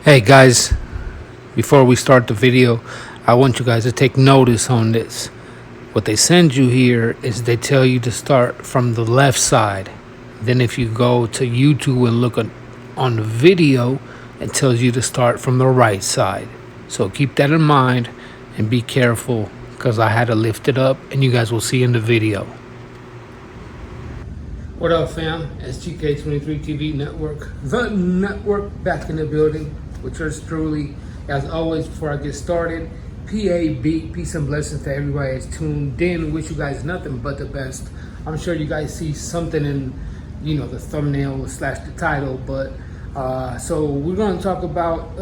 Hey guys, before we start the video, I want you guys to take notice on this. What they send you here is they tell you to start from the left side. Then if you go to YouTube and look on the video, it tells you to start from the right side. So keep that in mind and be careful, because I had to lift it up and you guys will see in the video. What up, fam? Sgk23 Tv Network, the network, back in the building with yours truly. As always, before I get started, P.A.B, peace and blessings to everybody that's tuned in. Wish you guys nothing but the best. I'm sure you guys see something in, the thumbnail / the title, but so we're going to talk about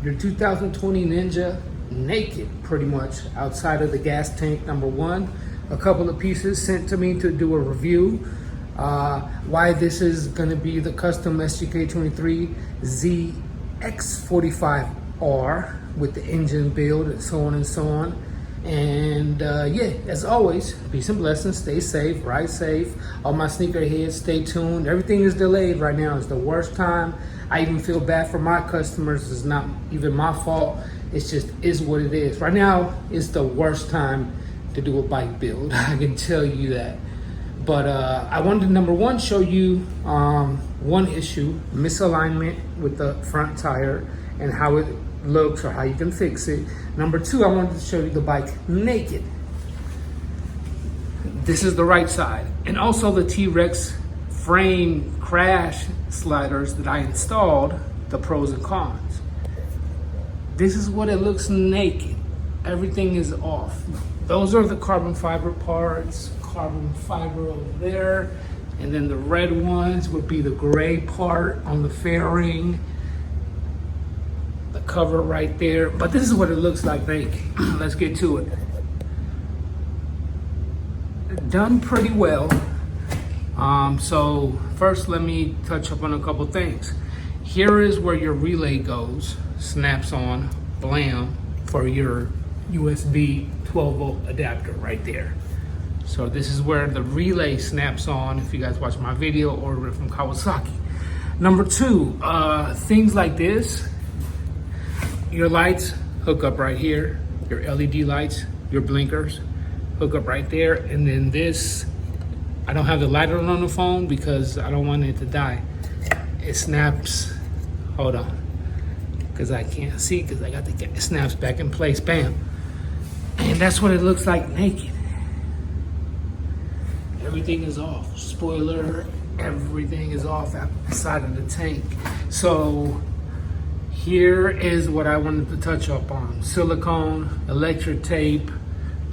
your 2020 Ninja naked, pretty much, outside of the gas tank, number one. A couple of pieces sent to me to do a review. Why this is going to be the custom Sgk23 ZX45R with the engine build and so on and so on. And yeah, as always, peace and blessings. Stay safe, ride safe. All my sneakerheads, stay tuned. Everything is delayed right now. It's the worst time. I even feel bad for my customers. It's not even my fault. It's just is what it is. Right now, it's the worst time to do a bike build. I can tell you that. But I wanted to, number one, show you one issue, misalignment with the front tire and how it looks or how you can fix it. Number two, I wanted to show you the bike naked. This is the right side. And also the T-Rex frame crash sliders that I installed, the pros and cons. This is what it looks naked. Everything is off. Those are the carbon fiber parts. Carbon fiber over there, and then the red ones would be the gray part on the fairing, the cover right there. But this is what it looks like naked. Let's get to it. Done pretty well. So first, let me touch up on a couple things. Here is where your relay goes, snaps on, blam, for your USB 12-volt adapter right there. So this is where the relay snaps on, if you guys watch my video, order it from Kawasaki. Number two, things like this. Your lights hook up right here. Your LED lights, your blinkers, hook up right there. And then this, I don't have the lighter on the phone because I don't want it to die. It snaps, hold on, because I can't see, because I got it snaps back in place, bam. And that's what it looks like naked. Everything is off. Spoiler, everything is off outside of the tank. So here is what I wanted to touch up on. Silicone, electric tape.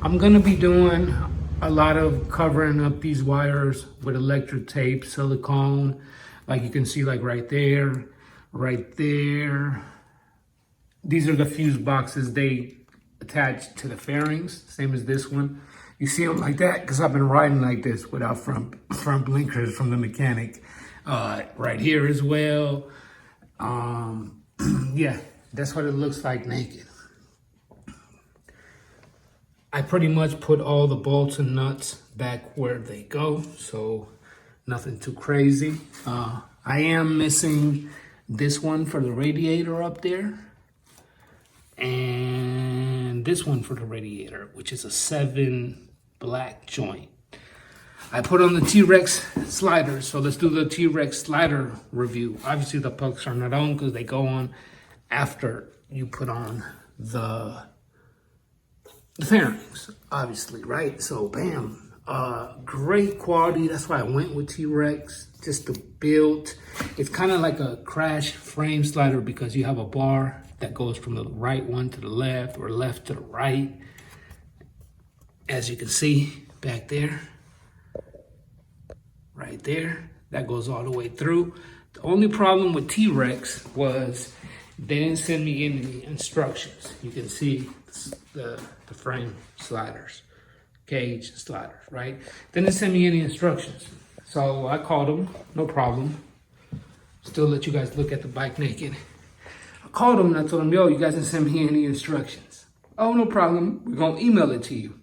I'm gonna be doing a lot of covering up these wires with electric tape, silicone, like you can see, like right there, right there. These are the fuse boxes they attach to the fairings, same as this one. You see them like that because I've been riding like this without front blinkers from the mechanic. Right here as well. Yeah, that's what it looks like naked. I pretty much put all the bolts and nuts back where they go, so nothing too crazy. I am missing this one for the radiator up there, and this one for the radiator, which is a 7 black joint. I put on the T-Rex sliders, so let's do the T-Rex slider review. Obviously the pucks are not on because they go on after you put on the fairings, obviously, right? So bam, great quality. That's why I went with T-Rex, just the build. It's kind of like a crash frame slider because you have a bar that goes from the right one to the left or left to the right. As you can see back there, right there, that goes all the way through. The only problem with T-Rex was they didn't send me any instructions. You can see the frame sliders, cage sliders, right? They didn't send me any instructions. So I called them, no problem. Still let you guys look at the bike naked. I called them and I told them, yo, you guys didn't send me any instructions. Oh, no problem, we're gonna email it to you.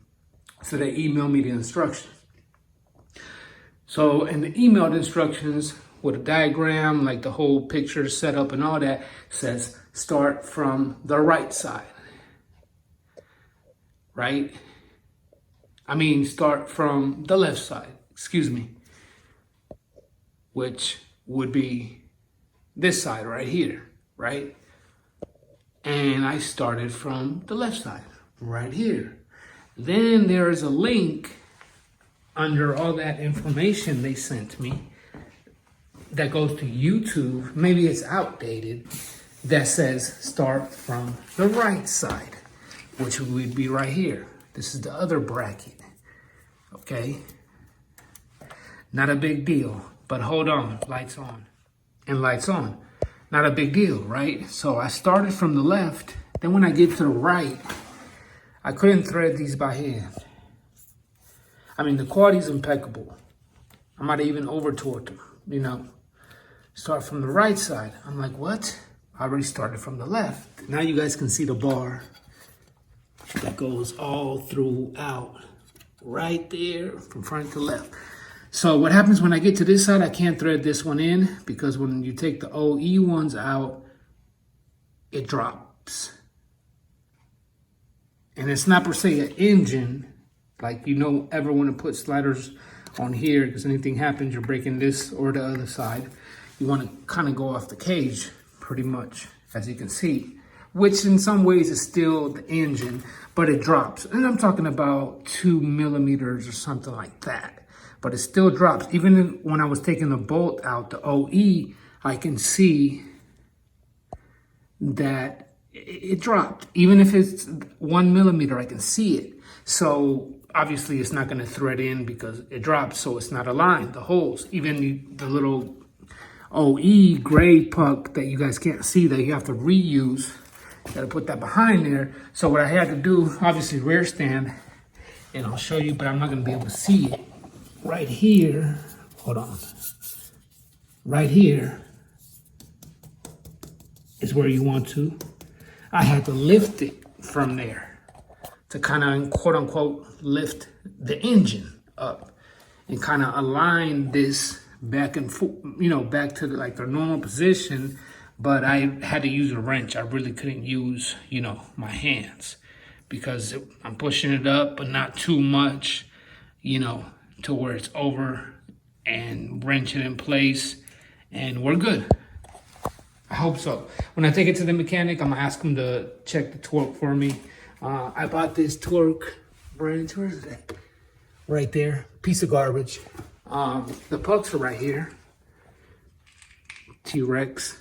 So they emailed me the instructions. So in the emailed instructions with a diagram, like the whole picture setup and all that, says start from the right side, right? I mean, start from the left side, excuse me, which would be this side right here, right? And I started from the left side, right here. Then there is a link under all that information they sent me that goes to YouTube. Maybe it's outdated, that says start from the right side, which would be right here. This is the other bracket, okay? Not a big deal, but hold on, lights on and lights on. Not a big deal, right? So I started from the left, then when I get to the right, I couldn't thread these by hand. I mean, the quality's impeccable. I might have even over-torqued them, you know. Start from the right side. I'm like, what? I already started from the left. Now you guys can see the bar that goes all throughout, right there, from front to left. So what happens when I get to this side, I can't thread this one in, because when you take the OE ones out, it drops. And it's not per se an engine, like you don't ever want to put sliders on here, because anything happens, you're breaking this or the other side. You want to kind of go off the cage, pretty much, as you can see, which in some ways is still the engine, but it drops. And I'm talking about 2 millimeters or something like that, but it still drops. Even when I was taking the bolt out, the OE, I can see that it dropped. Even if it's 1 millimeter, I can see it. So obviously it's not going to thread in because it drops, so it's not aligned, the holes. Even the little OE gray puck that you guys can't see that you have to reuse, you got to put that behind there. So what I had to do, obviously rear stand, and I'll show you, but I'm not going to be able to see it. Right here, hold on. Right here is where you want to. I had to lift it from there to kind of, quote unquote, lift the engine up and kind of align this back and forth, you know, back to like the normal position. But I had to use a wrench. I really couldn't use, you know, my hands, because I'm pushing it up, but not too much, you know, to where it's over, and wrench it in place, and we're good. I hope so. When I take it to the mechanic, I'm gonna ask him to check the torque for me. I bought this torque wrench. Where is it? Right there. Piece of garbage. The pucks are right here. T-Rex.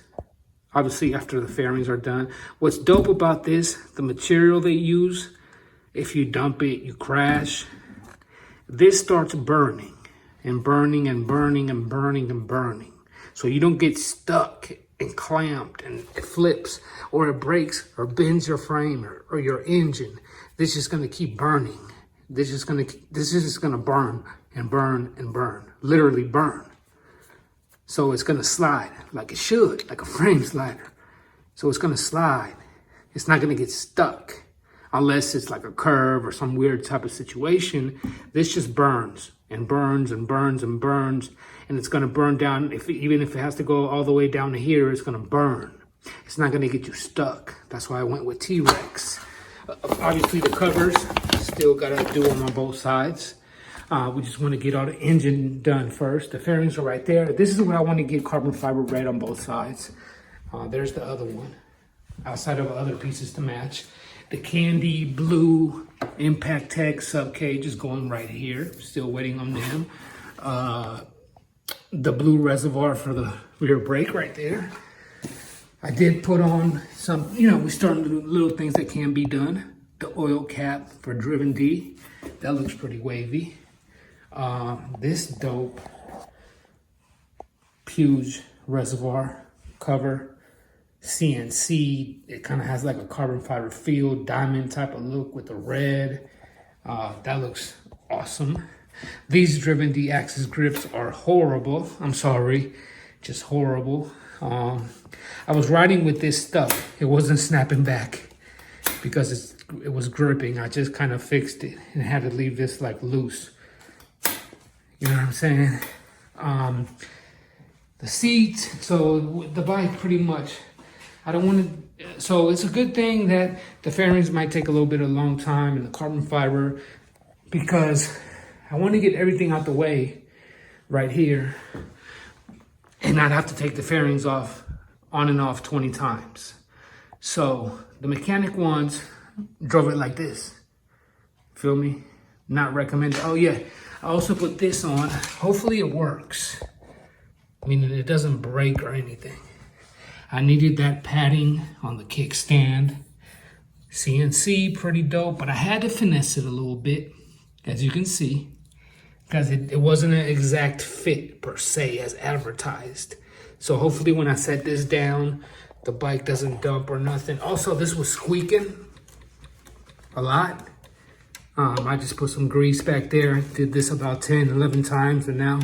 Obviously after the fairings are done. What's dope about this, the material they use, if you dump it, you crash. This starts burning and burning and burning and burning and burning. So you don't get stuck and clamped and it flips or it breaks or bends your frame or your engine. This is going to keep burning. This is going to burn and burn and burn, literally burn. So it's going to slide like it should, like a frame slider. So it's going to slide. It's not going to get stuck unless it's like a curve or some weird type of situation. This just burns and burns and burns and burns. And it's going to burn down. Even if it has to go all the way down to here, it's going to burn. It's not going to get you stuck. That's why I went with T-Rex. Obviously, the covers, still got to do them on both sides. We just want to get all the engine done first. The fairings are right there. This is what I want to get carbon fiber red on both sides. There's the other one, outside of other pieces to match. The candy blue Impact Tech sub cage is going right here. Still waiting on them. The blue reservoir for the rear brake right there. I did put on some, you know, we starting to do little things that can be done. The oil cap for Driven D. That looks pretty wavy. This dope Puge reservoir cover, CNC. It kind of has like a carbon fiber feel, diamond type of look with the red. That looks awesome. These Driven D axis grips are horrible. I'm sorry, just horrible. I was riding with this stuff. It wasn't snapping back because it was gripping. I just kind of fixed it and had to leave this like loose. You know what I'm saying? the seats. So the bike pretty much, I don't want to, so it's a good thing that the fairings might take a little bit of long time and the carbon fiber, because I want to get everything out the way right here and not have to take the fairings off on and off 20 times. So the mechanic ones drove it like this. Feel me? Not recommended. Oh yeah, I also put this on. Hopefully it works. Meaning it doesn't break or anything. I needed that padding on the kickstand. CNC, pretty dope, but I had to finesse it a little bit, as you can see, because it wasn't an exact fit per se as advertised. So hopefully when I set this down, the bike doesn't dump or nothing. Also, this was squeaking a lot. I just put some grease back there, did this about 10, 11 times, and now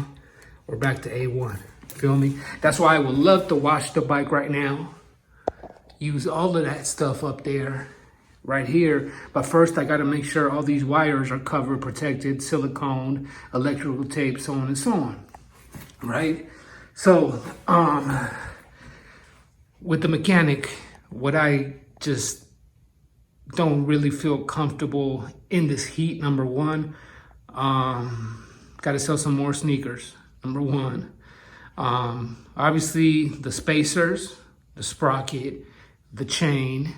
we're back to A1. Feel me? That's why I would love to wash the bike right now. Use all of that stuff up there, right here. But first I gotta make sure all these wires are covered, protected, silicone, electrical tape, so on and so on, right? So, with the mechanic, what I just don't really feel comfortable in this heat, number one, gotta sell some more sneakers, number one. Obviously the spacers, the sprocket, the chain,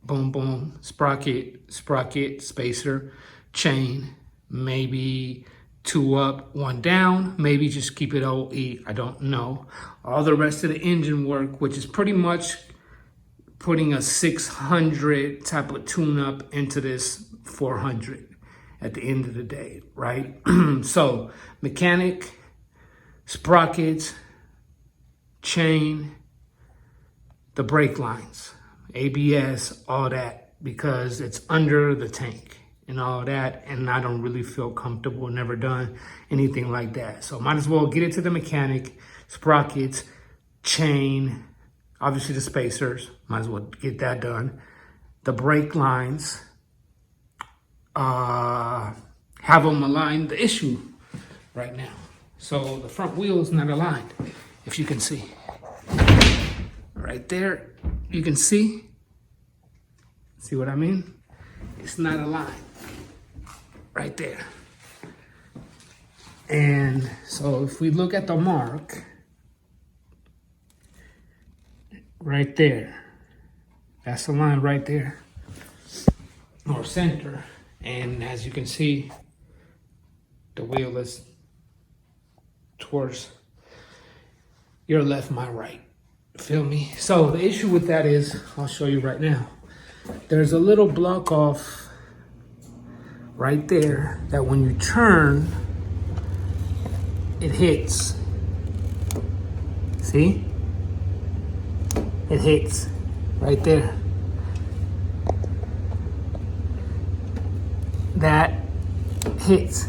boom, boom, sprocket, spacer, chain, maybe 2 up, 1 down, maybe just keep it OE, I don't know. All the rest of the engine work, which is pretty much putting a 600 type of tune-up into this 400 at the end of the day, right? So mechanic, sprockets, chain, the brake lines, ABS, all that, because it's under the tank and all that, and I don't really feel comfortable, never done anything like that. So might as well get it to the mechanic, sprockets, chain, obviously the spacers, might as well get that done. The brake lines, have them aligned. The issue right now, so the front wheel is not aligned, if you can see. Right there, you can see. See what I mean? It's not aligned. Right there. And so if we look at the mark, right there, that's the line right there, or center. And as you can see, the wheel is towards your left, my right. Feel me? So the issue with that is, I'll show you right now. There's a little block off right there that when you turn, it hits. See? It hits right there. That hits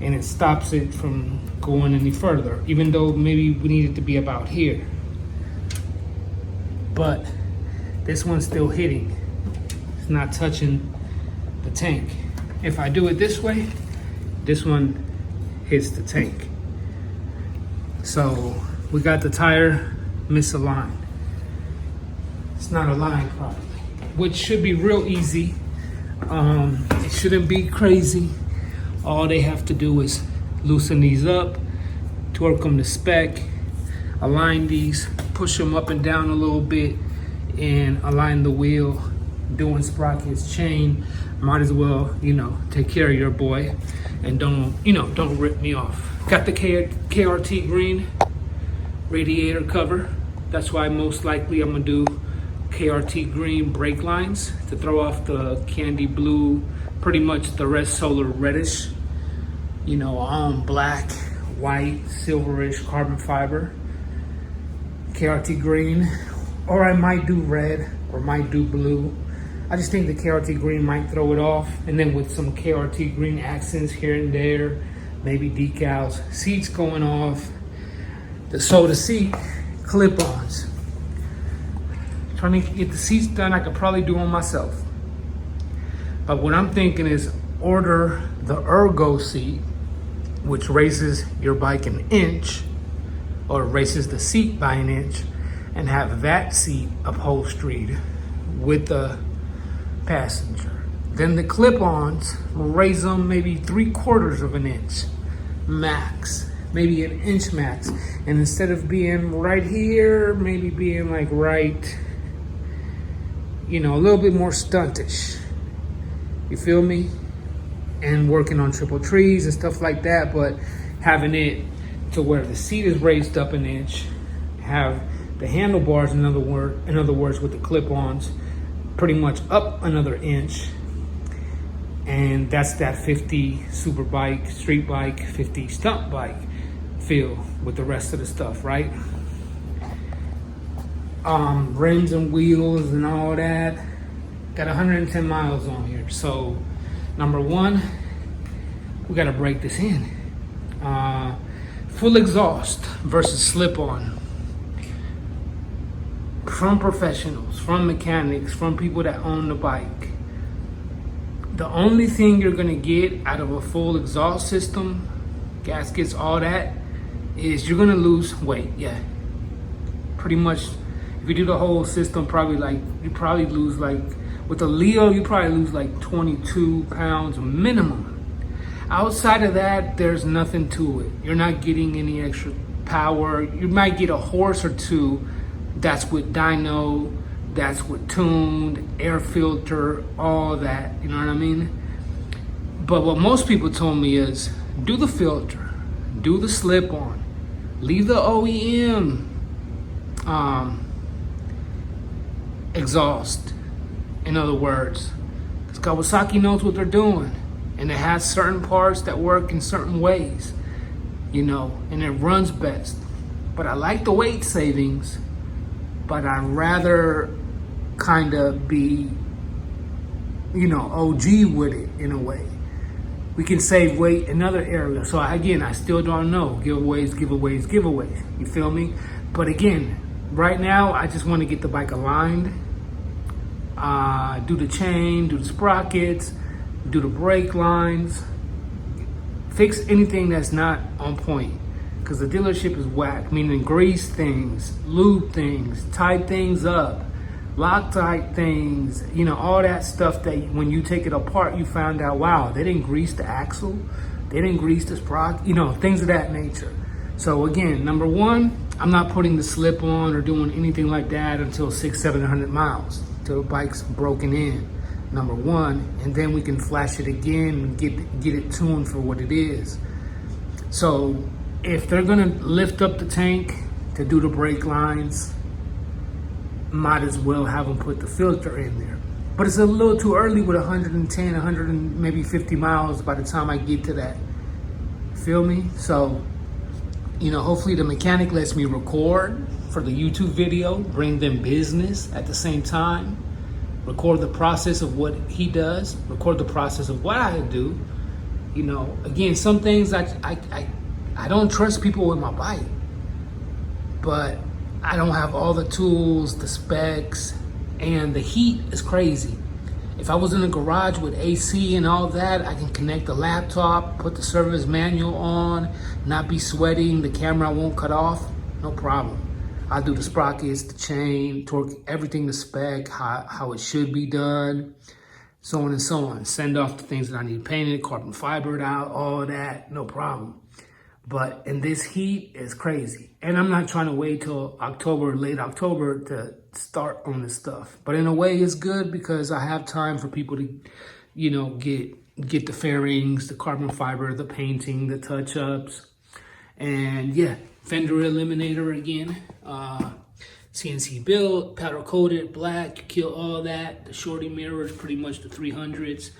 and it stops it from going any further, even though maybe we need it to be about here. But this one's still hitting. It's not touching the tank. If I do it this way, this one hits the tank. So we got the tire misaligned. It's not aligned properly, which should be real easy. It shouldn't be crazy. All they have to do is loosen these up, torque them to spec, align these, push them up and down a little bit, and align the wheel, doing sprockets, chain. Might as well, you know, take care of your boy and don't rip me off. Got the KRT green radiator cover. That's why most likely I'm gonna do KRT green brake lines to throw off the candy blue, pretty much the rest solar reddish, you know, black, white, silverish carbon fiber. KRT green, or I might do red or might do blue. I just think the KRT green might throw it off, and then with some KRT green accents here and there, maybe decals, seats going off, the seat clip-ons. Trying to get the seats done, I could probably do them myself. But what I'm thinking is order the ergo seat, which raises your bike an inch, or raises the seat by an inch, and have that seat upholstered with the passenger. Then the clip-ons, raise them maybe 3/4 of an inch max, maybe an inch max. And instead of being right here, maybe being like right, you know, a little bit more stuntish. You feel me? And working on triple trees and stuff like that, but having it to where the seat is raised up an inch, have the handlebars, in other words, with the clip-ons, pretty much up another inch. And that's that 50 super bike, street bike, 50 stunt bike feel with the rest of the stuff, right? Rims and wheels and all that. Got 110 miles on here. So number one, we gotta break this in. Full exhaust versus slip-on. From professionals, from mechanics, from people that own the bike. The only thing you're gonna get out of a full exhaust system, gaskets, all that, is you're gonna lose weight. Yeah, pretty much. If you do the whole system, you probably lose like, with a Leo, you probably lose like 22 pounds minimum. Outside of that, there's nothing to it. You're not getting any extra power. You might get a horse or two. That's with dyno, that's with tuned, air filter, all that, you know what I mean? But what most people told me is, do the filter, do the slip-on, leave the OEM exhaust, in other words. Because Kawasaki knows what they're doing, and it has certain parts that work in certain ways, you know, and it runs best. But I like the weight savings, but I'd rather kind of be, you know, OG with it in a way. We can save weight in other areas. So again, I still don't know. Giveaways. You feel me? But again, right now, I just want to get the bike aligned, do the chain, do the sprockets, do the brake lines, fix anything that's not on point. Because the dealership is whack, meaning grease things, lube things, tie things up, Loctite things, you know, all that stuff that when you take it apart, you found out, wow, they didn't grease the axle, they didn't grease the sprocket, you know, things of that nature. So again, number one, I'm not putting the slip on or doing anything like that until 600-700 miles, till the bike's broken in, number one, and then we can flash it again and get it tuned for what it is. So if they're gonna lift up the tank to do the brake lines, might as well have them put the filter in there. But it's a little too early with 110, 100 and maybe 50 miles by the time I get to that. Feel me? So, you know, hopefully the mechanic lets me record for the YouTube video, bring them business at the same time, record the process of what he does, record the process of what I do. You know, again, some things I don't trust people with my bike, but I don't have all the tools, the specs, and the heat is crazy. If I was in a garage with AC and all that, I can connect the laptop, put the service manual on, not be sweating, the camera won't cut off, no problem. I'll do the sprockets, the chain, torque, everything to spec, how it should be done, so on and so on. Send off the things that I need painted, carbon fibered out, all that, no problem. But in this heat, it's crazy. And I'm not trying to wait till October, late October to start on this stuff. But in a way, it's good because I have time for people to, you know, get the fairings, the carbon fiber, the painting, the touch-ups. And yeah, fender eliminator again. CNC built, powder coated, black, kill all that. The shorty mirrors, pretty much the 300s.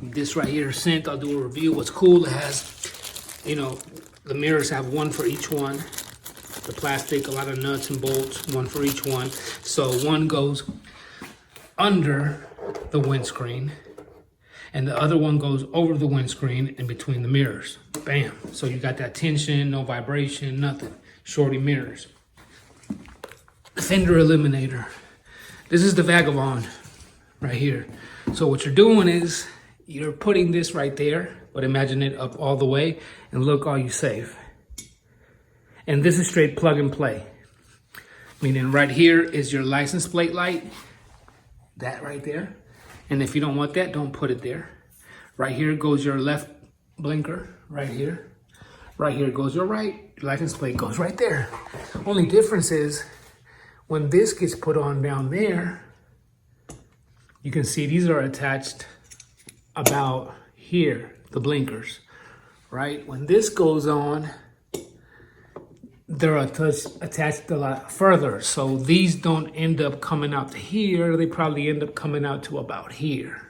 This right here, Synth, I'll do a review. What's cool, it has, you know, the mirrors have one for each one. The plastic, a lot of nuts and bolts, one for each one. So one goes under the windscreen and the other one goes over the windscreen in between the mirrors. Bam. So you got that tension, no vibration, nothing. Shorty mirrors. Fender eliminator. This is the Vagabond right here. So what you're doing is you're putting this right there, but imagine it up all the way and look all you save. And this is straight plug and play. Meaning right here is your license plate light. That right there. And if you don't want that, don't put it there. Right here goes your left blinker, right here. Right here goes your right. Your license plate goes right there. Only difference is when this gets put on down there, you can see these are attached about here, the blinkers, right? When this goes on, they're attached a lot further. So these don't end up coming out to here. They probably end up coming out to about here.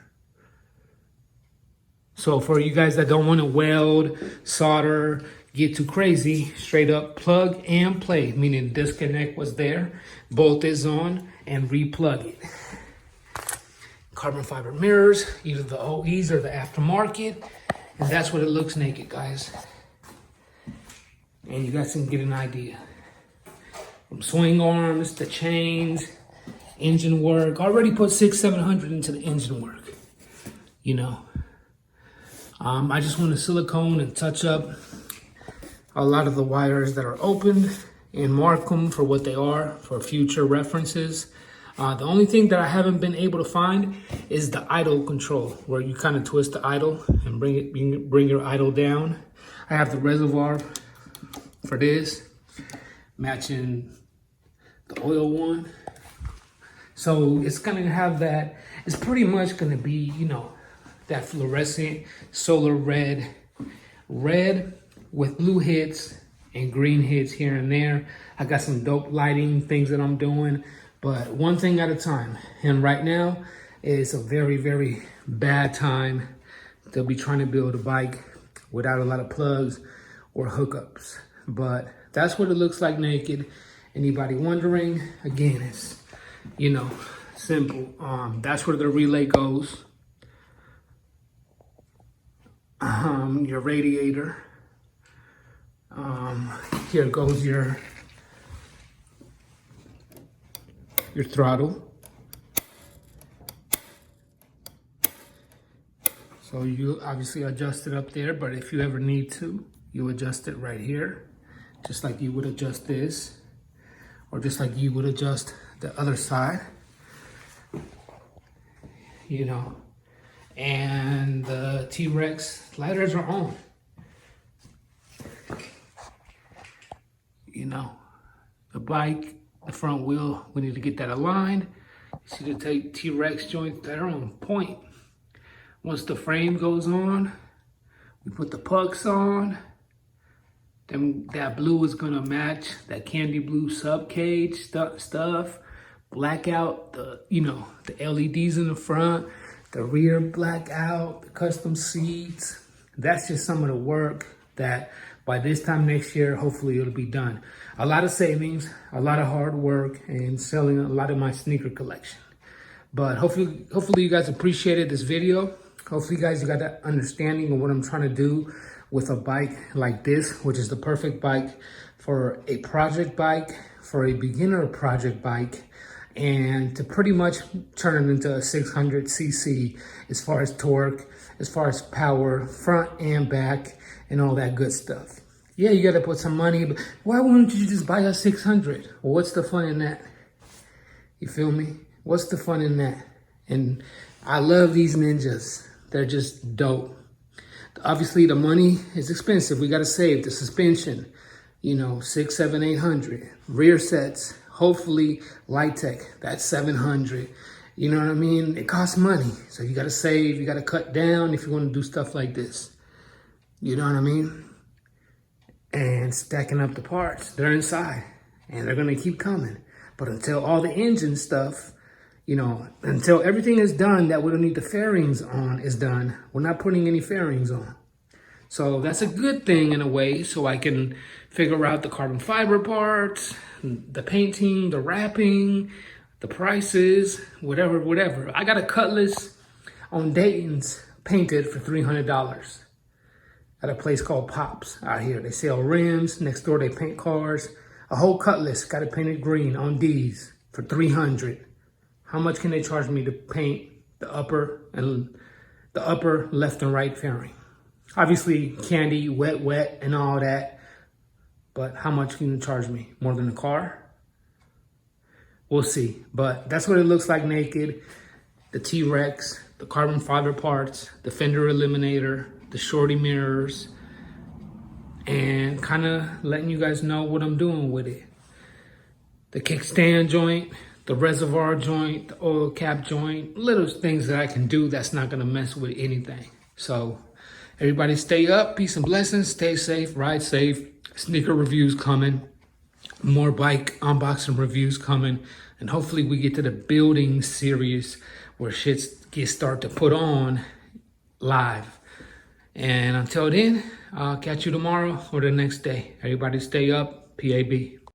So for you guys that don't want to weld, solder, get too crazy, straight up plug and play, meaning disconnect was there, bolt is on, and replug it. Carbon fiber mirrors, either the OEs or the aftermarket, and that's what it looks naked, guys. And you guys can get an idea. From swing arms to chains, engine work. Already put 600-700 into the engine work, you know. I just want to silicone and touch up a lot of the wires that are open and mark them for what they are for future references. The only thing that I haven't been able to find is the idle control, where you kind of twist the idle and bring your idle down. I have the reservoir for this, matching the oil one. So it's gonna have that, it's pretty much gonna be, you know, that fluorescent solar red with blue hits and green hits here and there. I got some dope lighting things that I'm doing, but one thing at a time. And right now is a very, very bad time to be trying to build a bike without a lot of plugs or hookups. But that's what it looks like naked. Anybody wondering? Again, it's, you know, simple. That's where the relay goes. Your radiator. Here goes your throttle. So you obviously adjust it up there, but if you ever need to, you adjust it right here, just like you would adjust this, or just like you would adjust the other side, you know. And the T-Rex lighters are on. You know, the bike, the front wheel, we need to get that aligned. You see the T-Rex joints that are on point. Once the frame goes on, we put the pucks on. Then that blue is gonna match that candy blue sub cage stuff. Black out the, you know, the LEDs in the front, the rear black out, the custom seats. That's just some of the work that by this time next year, hopefully it'll be done. A lot of savings, a lot of hard work, and selling a lot of my sneaker collection. But hopefully you guys appreciated this video. Hopefully guys, you got that understanding of what I'm trying to do with a bike like this, which is the perfect bike for a project bike, for a beginner project bike, and to pretty much turn it into a 600cc as far as torque, as far as power, front and back, and all that good stuff. Yeah, you gotta put some money, but why wouldn't you just buy a 600? Well, what's the fun in that? You feel me? What's the fun in that? And I love these Ninjas. They're just dope. Obviously, the money is expensive. We gotta save the suspension, you know, 600, 700, 800. Rear sets, hopefully Light Tech, that's 700. You know what I mean? It costs money. So you gotta save, you gotta cut down if you wanna do stuff like this. You know what I mean? And stacking up the parts, they're inside and they're gonna keep coming. But until all the engine stuff, you know, until everything is done that we don't need the fairings on is done, we're not putting any fairings on. So that's a good thing in a way, so I can figure out the carbon fiber parts, the painting, the wrapping, the prices, whatever. I got a Cutlass on Dayton's painted for $300 at a place called Pops out here. They sell rims, next door they paint cars. A whole Cutlass got it painted green on D's for $300. How much can they charge me to paint the upper left and right fairing? Obviously, candy, wet, and all that. But how much can you charge me? More than a car? We'll see. But that's what it looks like naked. The T-Rex, the carbon fiber parts, the fender eliminator, the shorty mirrors, and kind of letting you guys know what I'm doing with it. The kickstand joint, the reservoir joint, the oil cap joint, little things that I can do that's not gonna mess with anything. So everybody stay up, peace and blessings, stay safe, ride safe. Sneaker reviews coming, more bike unboxing reviews coming, and hopefully we get to the building series where shit gets start to put on live. And until then, I'll catch you tomorrow or the next day. Everybody stay up, P.A.B.